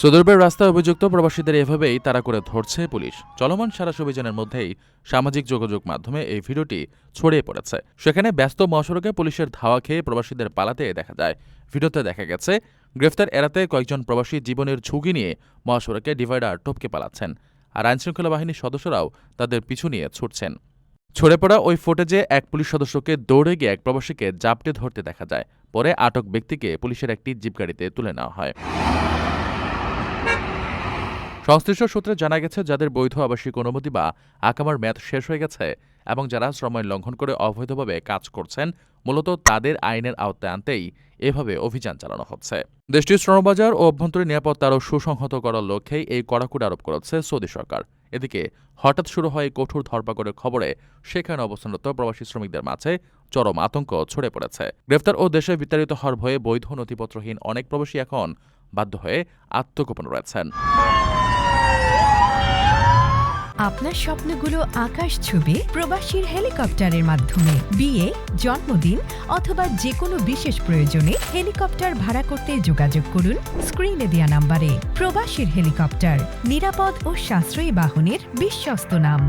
Saudi আরবের রাস্তায় অভিযুক্ত প্রবাসীদের এভাবেই তাড়া করে ধরছে পুলিশ। চলমান সারা অভিযানের মধ্যেই সামাজিক যোগাযোগ মাধ্যমে এই ভিডিওটি ছড়িয়ে পড়েছে। সেখানে ব্যস্ত মহাসড়কে পুলিশের ধাওয়া খেয়ে প্রবাসীদের পালাতে দেখা যায়। ভিডিওতে দেখা গেছে গ্রেফতার এড়াতে কয়েকজন প্রবাসী জীবনের ঝুঁকি নিয়ে মহাসড়কে ডিভাইডার টপকে পালাচ্ছেন, আর আইনশৃঙ্খলা বাহিনীর সদস্যরাও তাদের পিছু নিয়ে ছুটছেন। ছড়ে পড়া ওই ফুটেজে এক পুলিশ সদস্যকে দৌড়ে গিয়ে এক প্রবাসীকে জাপটে ধরতে দেখা যায়। পরে আটক ব্যক্তিকে পুলিশের একটি জিপ গাড়িতে তুলে নেওয়া হয়। সংশ্লিষ্ট সূত্রে জানা গেছে, যাদের বৈধ আবাসিক অনুমতি বা আকামার মেয়াদ শেষ হয়ে গেছে এবং যারা শ্রম আইন লঙ্ঘন করে অবৈধভাবে কাজ করছেন, মূলত তাদের আইনের আওতায় আনতেই এভাবে অভিযান চালানো হচ্ছে। দেশটির শ্রমবাজার ও অভ্যন্তরীণ নিরাপত্তা আরও সুসংহত করার লক্ষ্যেই এই কড়াকড়ি আরোপ করেছে সৌদি সরকার। এদিকে হঠাৎ শুরু হয় কঠোর ধরপাকড়ের খবরে সেখানে অবস্থানরত প্রবাসী শ্রমিকদের মাঝে চরম আতঙ্ক ছড়ে পড়েছে। গ্রেফতার ও দেশে বিতাড়িত হওয়ার ভয়ে বৈধ নথিপত্রহীন অনেক প্রবাসী এখন বাধ্য হয়ে আত্মগোপনে রয়েছেন। আপনার স্বপ্নগুলো আকাশ ছুবে প্রবাসীর হেলিকপ্টারের মাধ্যমে। বিয়ে, জন্মদিন অথবা যে কোনো বিশেষ প্রয়োজনে হেলিকপ্টার ভাড়া করতে যোগাযোগ করুন স্ক্রিনে দেয়া নাম্বারে। প্রবাসীর হেলিকপ্টার, নিরাপদ ও সাশ্রয়ী বাহনের বিশ্বস্ত নাম।